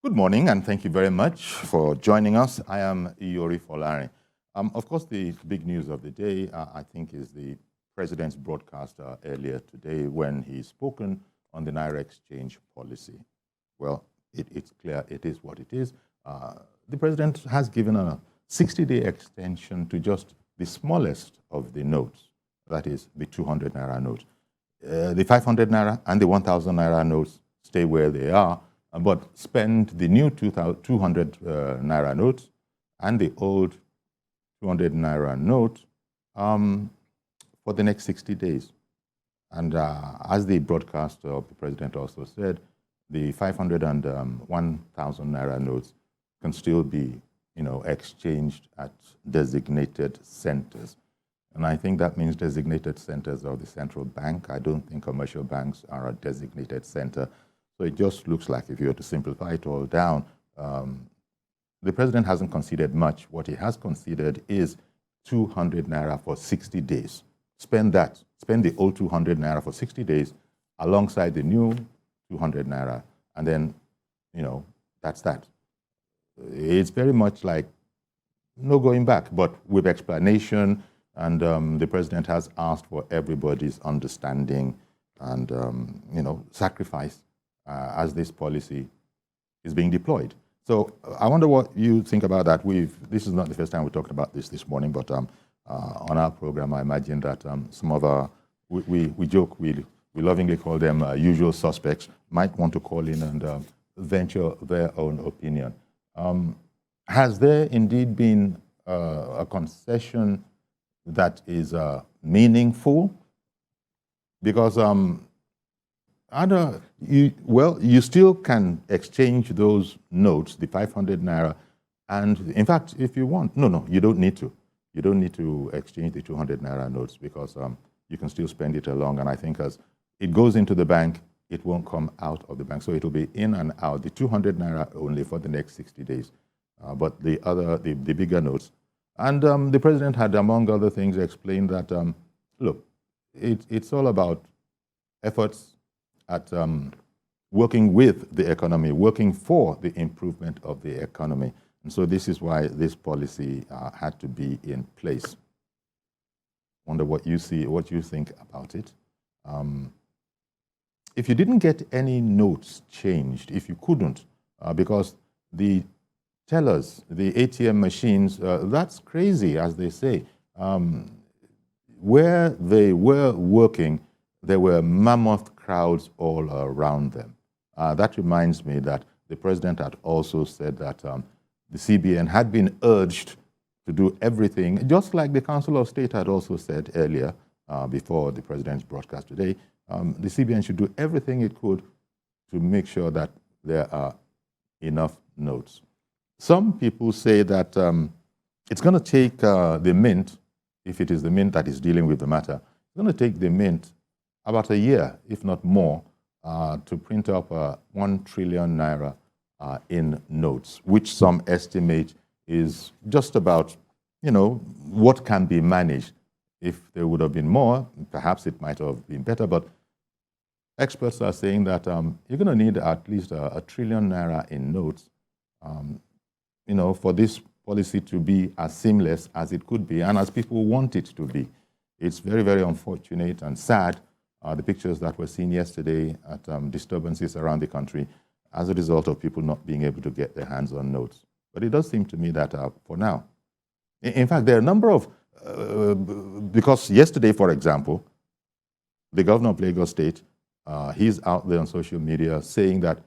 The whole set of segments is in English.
Good morning, and thank you very much for joining us. I am Iyori Folari. Of course, the big news of the day, I think, is the president's broadcast earlier today when he spoken on the Naira exchange policy. Well, it's clear it is what it is. The president has given a 60-day extension to just the smallest of the notes, that is the 200 Naira note. The 500 Naira and the 1,000 Naira notes stay where they are, but spend the new 200 Naira note and the old 200 Naira note for the next 60 days. And as the broadcast of the president also said, the 500 and 1,000 Naira notes can still be, exchanged at designated centers. And I think that means designated centers of the central bank. I don't think commercial banks are a designated center. So it just looks like, if you were to simplify it all down, the president hasn't conceded much. What he has conceded is 200 Naira for 60 days. Spend that. Spend the old 200 Naira for 60 days alongside the new 200 Naira. And then, that's that. It's very much like no going back, but with explanation. And the president has asked for everybody's understanding and, sacrifice as this policy is being deployed. So I wonder what you think about that. This is not the first time we talked about this morning, but on our program, I imagine that some of our, we joke, we lovingly call them usual suspects, might want to call in and venture their own opinion. Has there indeed been a concession that is meaningful? Because you still can exchange those notes, the 500 Naira, and in fact, if you want, no, you don't need to. You don't need to exchange the 200 Naira notes because you can still spend it along. And I think as it goes into the bank, it won't come out of the bank. So it'll be in and out, the 200 Naira only for the next 60 days. But the bigger notes. And the president had, among other things, explained that, look, it's all about efforts at working with the economy, working for the improvement of the economy. And so this is why this policy had to be in place. Wonder what you think about it. If you didn't get any notes changed, if you couldn't, because the tellers, the ATM machines, that's crazy, as they say. Where they were working, there were mammoth crowds all around them. That reminds me that the president had also said that the CBN had been urged to do everything, just like the Council of State had also said earlier, before the president's broadcast today, the CBN should do everything it could to make sure that there are enough notes. Some people say that it's going to take the mint, if it is the mint that is dealing with the matter, it's going to take the mint about a year, if not more, to print up 1 trillion Naira in notes, which some estimate is just about, what can be managed. If there would have been more, perhaps it might have been better, but experts are saying that you're going to need at least a trillion Naira in notes, for this policy to be as seamless as it could be and as people want it to be. It's very, very unfortunate and sad, the pictures that were seen yesterday at disturbances around the country as a result of people not being able to get their hands on notes. But it does seem to me that for now, in fact, there are a number of, because yesterday, for example, the governor of Lagos State, he's out there on social media saying that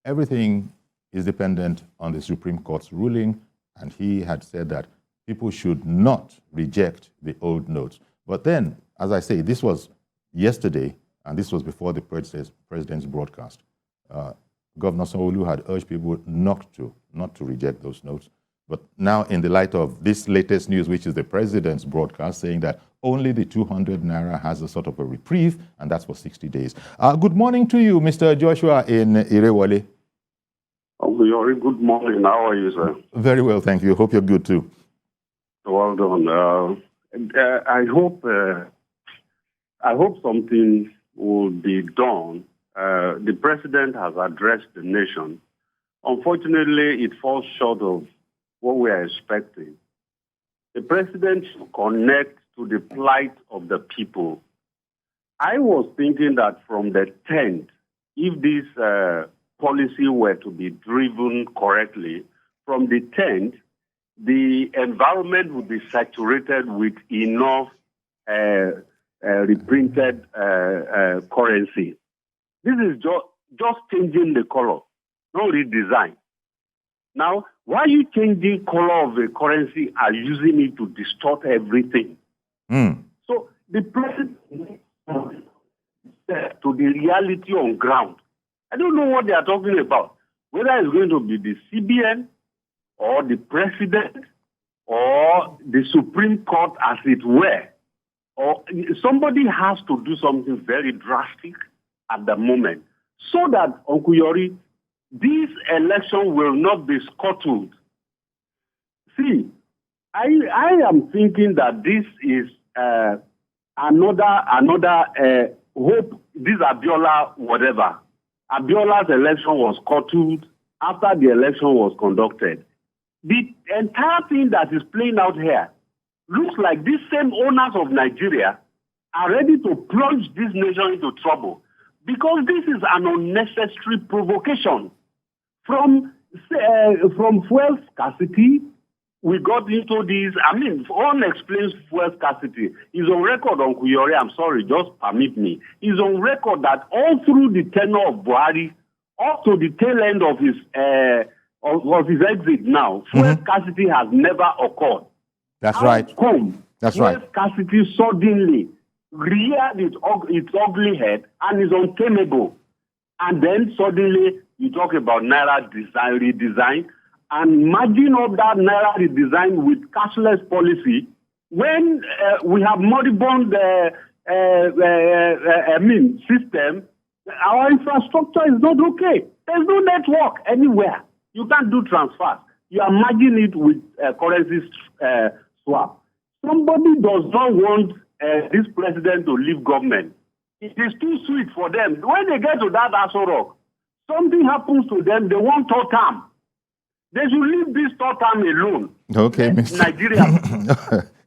everything is dependent on the Supreme Court's ruling, and he had said that people should not reject the old notes. But then, as I say, this was yesterday, and this was before the president's broadcast. Governor Sanwo-Olu had urged people not to reject those notes. But now, in the light of this latest news, which is the president's broadcast, saying that only the 200 Naira has a sort of a reprieve, and that's for 60 days. Good morning to you, Mr. Joshua in Irewole. Good morning. How are you, sir? Very well, thank you. Hope you're good too. Well done. I hope something will be done. The president has addressed the nation Unfortunately, it falls short of what we are expecting. The president should connect to the plight of the people. I was thinking that from the 10th, if this policy were to be driven correctly, from the 10th, the environment would be saturated with enough reprinted currency. This is just changing the color, not redesign. Now, why are you changing color of the currency and using it to distort everything? So the president to the reality on ground. I don't know what they are talking about. Whether it's going to be the CBN or the president or the Supreme Court, as it were, or somebody has to do something very drastic at the moment so that, Uncle Yori, this election will not be scuttled. See, I am thinking that this is another hope. This Abiola, whatever. Abiola's election was scuttled after the election was conducted. The entire thing that is playing out here looks like these same owners of Nigeria are ready to plunge this nation into trouble because this is an unnecessary provocation. From fuel scarcity, we got into this, unexplained fuel scarcity is on record, Uncle Yori, I'm sorry, just permit me, is on record that all through the tenure of Buhari, up to the tail end of his exit now, fuel scarcity has never occurred. That's right. That's right. Fuel scarcity suddenly reared its ugly head and is untamable. And then suddenly you talk about Naira redesign, and imagine of that Naira redesign with cashless policy when we have moribund system. Our infrastructure is not okay. There's no network anywhere. You can't do transfers. You imagine it with currency swap. Somebody does not want this president to leave government. It is too sweet for them. When they get to that Aso Rock, something happens to them, they want third term. They should leave this third term alone. Okay, Mr. Nigeria.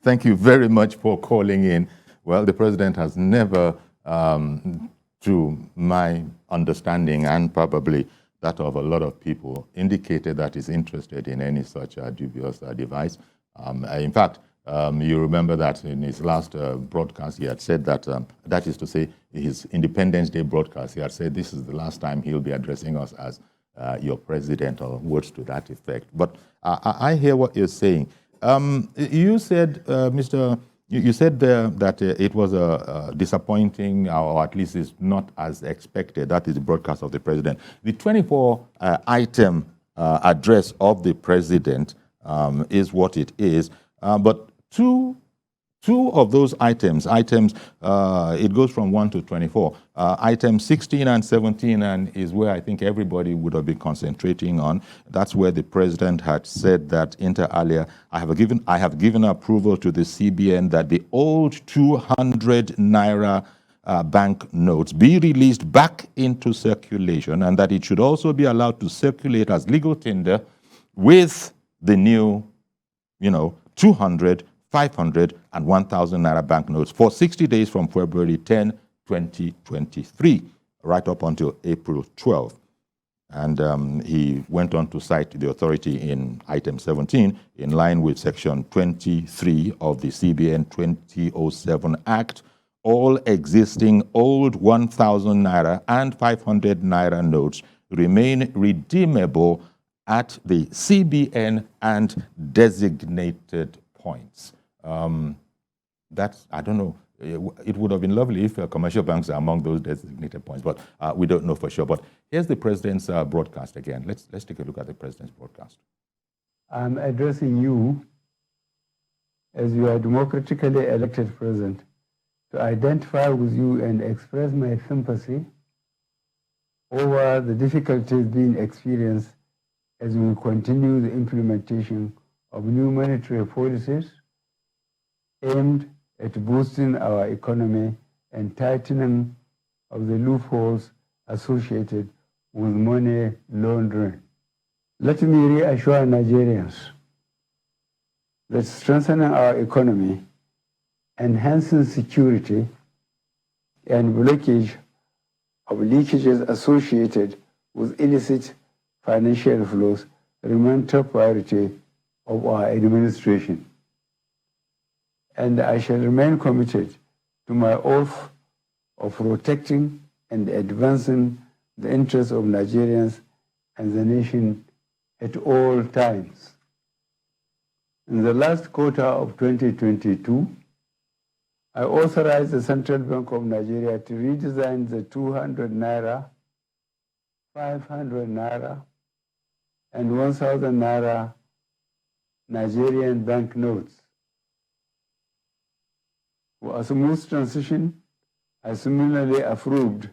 Thank you very much for calling in. Well, the president has never, to my understanding and probably that of a lot of people, indicated that he's interested in any such dubious device. In fact, you remember that in his last broadcast, he had said that, that is to say, his Independence Day broadcast, he had said this is the last time he'll be addressing us as your president, or words to that effect. But I hear what you're saying. You said, you said that it was a disappointing, or at least is not as expected. That is the broadcast of the president. The 24-item address of the president is what it is. But two of those items, it goes from 1 to 24. Items 16 and 17 is where I think everybody would have been concentrating on. That's where the president had said that inter alia, I have given approval to the CBN that the old 200 Naira bank notes be released back into circulation, and that it should also be allowed to circulate as legal tender with the new, 200, 500, and 1,000 Naira banknotes for 60 days from February 10, 2023, right up until April 12. And he went on to cite the authority in item 17, in line with section 23 of the CBN 2007 Act. All existing old 1,000 Naira and 500 Naira notes remain redeemable at the CBN and designated points. That's, I don't know, it would have been lovely if commercial banks are among those designated points, but we don't know for sure. But here's the president's broadcast again. Let's take a look at the president's broadcast. I'm addressing you as your democratically elected president to identify with you and express my sympathy over the difficulties being experienced as we continue the implementation of new monetary policies aimed at boosting our economy and tightening of the loopholes associated with money laundering. Let me reassure Nigerians that strengthening our economy, enhancing security, and blockage of leakages associated with illicit financial flows remain top priority of our administration. And I shall remain committed to my oath of protecting and advancing the interests of Nigerians and the nation at all times. In the last quarter of 2022, I authorized the Central Bank of Nigeria to redesign the 200 Naira, 500 Naira, and 1,000 Naira Nigerian banknotes. For a smooth transition, I similarly approved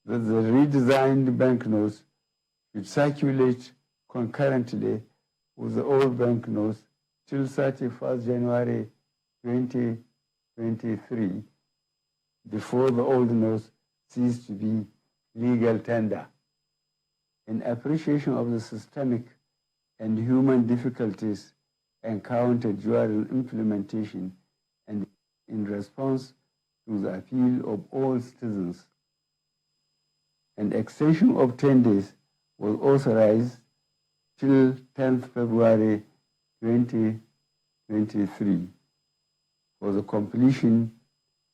that the redesigned banknotes should circulate concurrently with the old banknotes till 31st January 2023, before the old notes cease to be legal tender. In appreciation of the systemic and human difficulties encountered during implementation and in response to the appeal of all citizens, an extension of 10 days was authorized till 10th February 2023 for the completion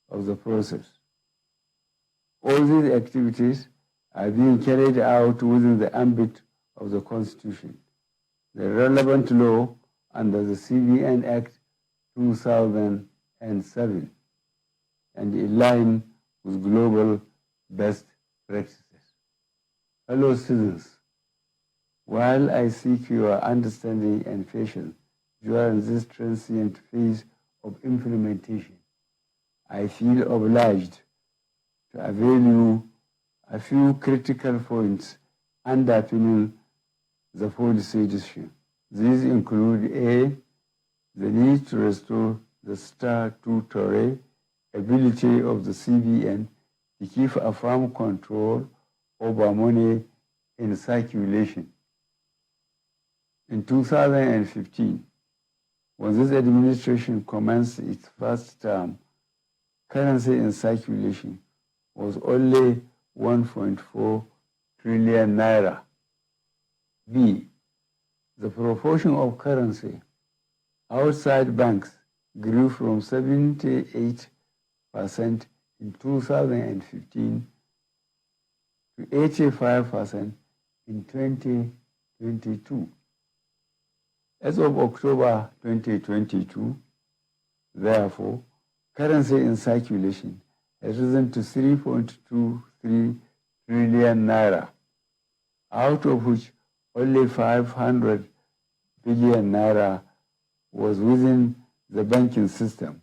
of the process. All these activities are being carried out within the ambit of the Constitution, the relevant law under the CBN Act 2007, and in line with global best practices. Fellow citizens, while I seek your understanding and patience during this transient phase of implementation, I feel obliged to avail you a few critical points underpinning the policy decision. These include A, the need to restore the statutory ability of the CBN to keep a firm control over money in circulation. In 2015, when this administration commenced its first term, currency in circulation was only 1.4 trillion naira. B, the proportion of currency outside banks grew from 78% in 2015 to 85% in 2022. As of October 2022, therefore, currency in circulation has risen to 3.23 trillion naira, out of which only 500 billion naira was within the banking system,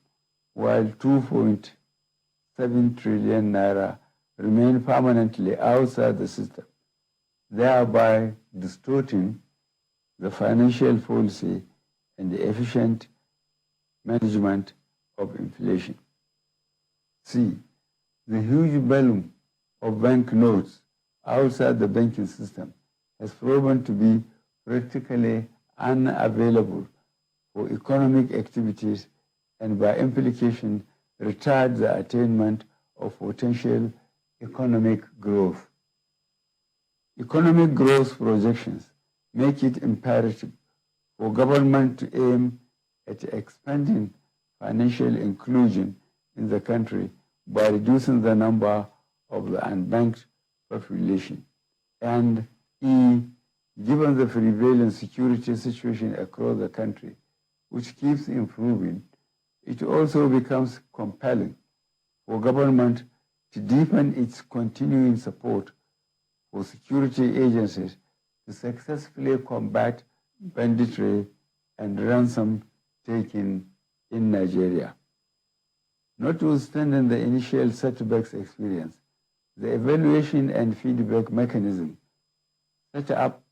while 2.7 trillion naira remain permanently outside the system, thereby distorting the financial policy and the efficient management of inflation. C, the huge volume of banknotes outside the banking system has proven to be practically unavailable for economic activities and by implication retard the attainment of potential economic growth. Economic growth projections make it imperative for government to aim at expanding financial inclusion in the country by reducing the number of the unbanked population. And E, given the prevailing security situation across the country, which keeps improving, it also becomes compelling for government to deepen its continuing support for security agencies to successfully combat banditry and ransom taking in Nigeria. Notwithstanding the initial setbacks experience, the evaluation and feedback mechanism set up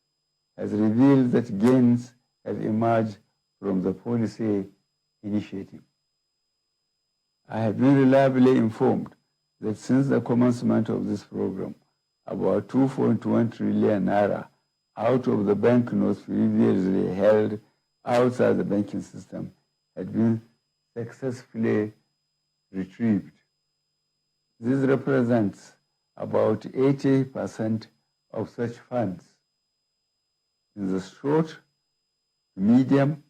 has revealed that gains have emerged from the policy initiative. I have been reliably informed that since the commencement of this program, about 2.1 trillion naira out of the banknotes previously held outside the banking system had been successfully retrieved. This represents about 80% of such funds. In the short, medium,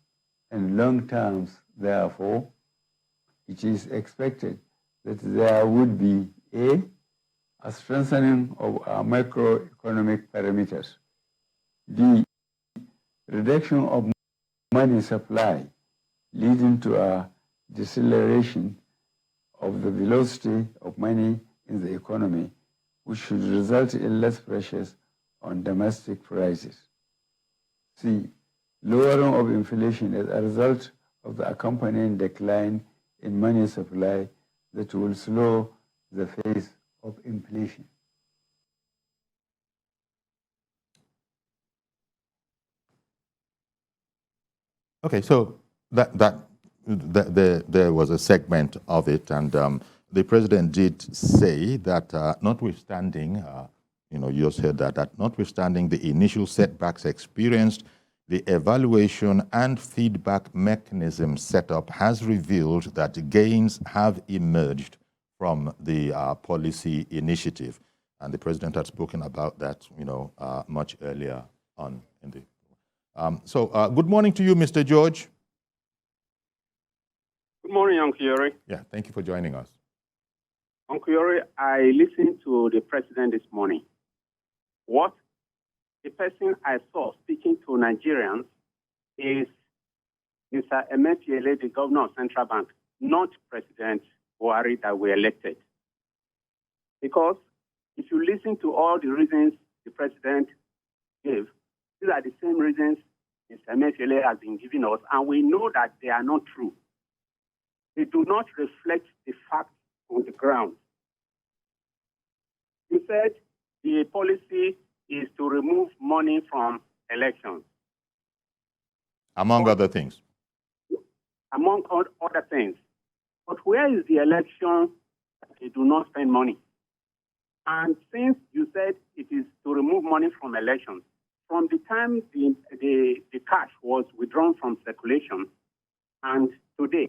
and long terms, therefore, it is expected that there would be a strengthening of our macroeconomic parameters, B, reduction of money supply, leading to a deceleration of the velocity of money in the economy, which should result in less pressures on domestic prices. C, lowering of inflation as a result of the accompanying decline in money supply that will slow the pace of inflation. Okay, so there was a segment of it, and the president did say that notwithstanding, you just heard that notwithstanding the initial setbacks experienced, the evaluation and feedback mechanism set up has revealed that gains have emerged from the policy initiative. And the president had spoken about that, much earlier on in the. Good morning to you, Mr. George. Good morning, Uncle Yuri. Yeah, thank you for joining us. Uncle Yuri, I listened to the president this morning. What the person I saw speaking to Nigerians is Mr. Emefiele, the governor of Central Bank, not President Buhari that we elected. Because if you listen to all the reasons the president gave, these are the same reasons Mr. Emefiele has been giving us, and we know that they are not true. They do not reflect the facts on the ground. You said the policy is to remove money from elections. Among other things. Among other things. But where is the election that they do not spend money? And since you said it is to remove money from elections, from the time the cash was withdrawn from circulation and today,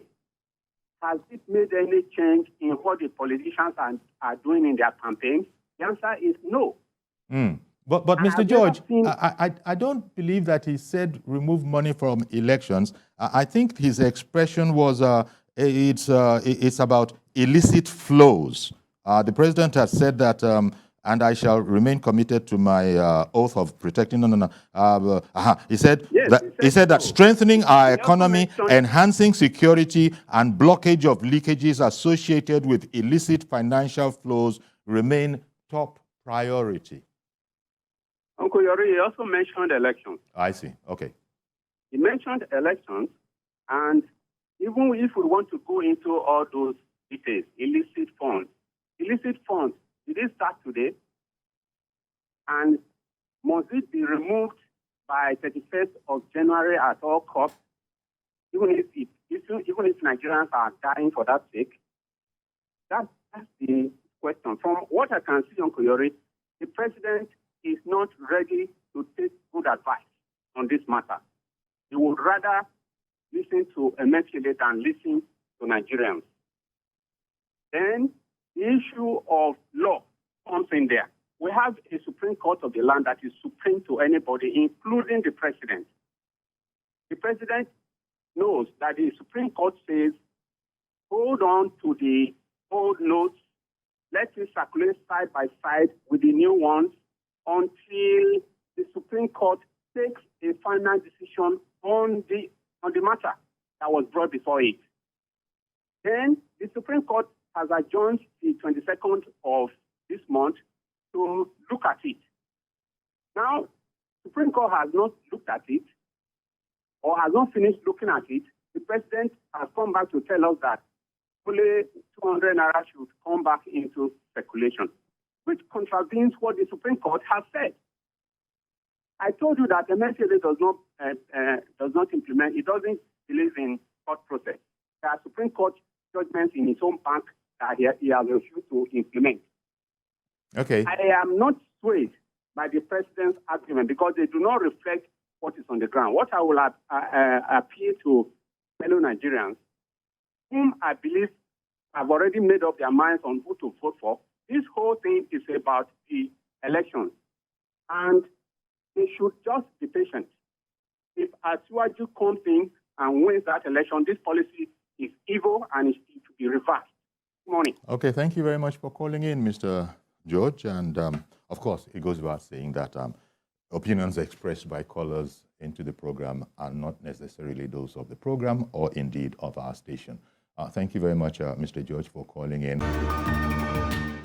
has it made any change in what the politicians are doing in their campaigns? The answer is no. But Mr. George, I don't believe that he said remove money from elections. I think his expression was it's about illicit flows. The president has said that, and I shall remain committed to my oath of protecting. He said that strengthening our economy, enhancing security, and blockage of leakages associated with illicit financial flows remain top priority. Uncle Yori, he also mentioned elections. I see. Okay. He mentioned elections, and even if we want to go into all those details, illicit funds, did it start today? And must it be removed by 31st of January at all costs, even if Nigerians are dying for that sake? That's the question. From what I can see, Uncle Yori, the president is not ready to take good advice on this matter. He would rather listen to Emefiele than listen to Nigerians. Then the issue of law comes in there. We have a Supreme Court of the land that is supreme to anybody, including the president. The president knows that the Supreme Court says, hold on to the old notes, let it circulate side by side with the new ones until the Supreme Court takes a final decision on the matter that was brought before it. Then the Supreme Court has adjourned the 22nd of this month to look at it. Now, the Supreme Court has not looked at it or has not finished looking at it. The president has come back to tell us that only 200 Naira should come back into circulation, which contravenes what the Supreme Court has said. I told you that the Emefiele does not implement, it doesn't believe in court process. There are Supreme Court judgments in his own bank that he has refused to implement. Okay. I am not swayed by the president's argument because they do not reflect what is on the ground. What I will appeal to fellow Nigerians, whom I believe have already made up their minds on who to vote for, this whole thing is about the elections. And they should just be patient. If Asiwaju comes in and wins that election, this policy is evil and it should be reversed. Good morning. Okay, thank you very much for calling in, Mr. George. And of course, it goes without saying that opinions expressed by callers into the program are not necessarily those of the program or indeed of our station. Thank you very much, Mr. George, for calling in.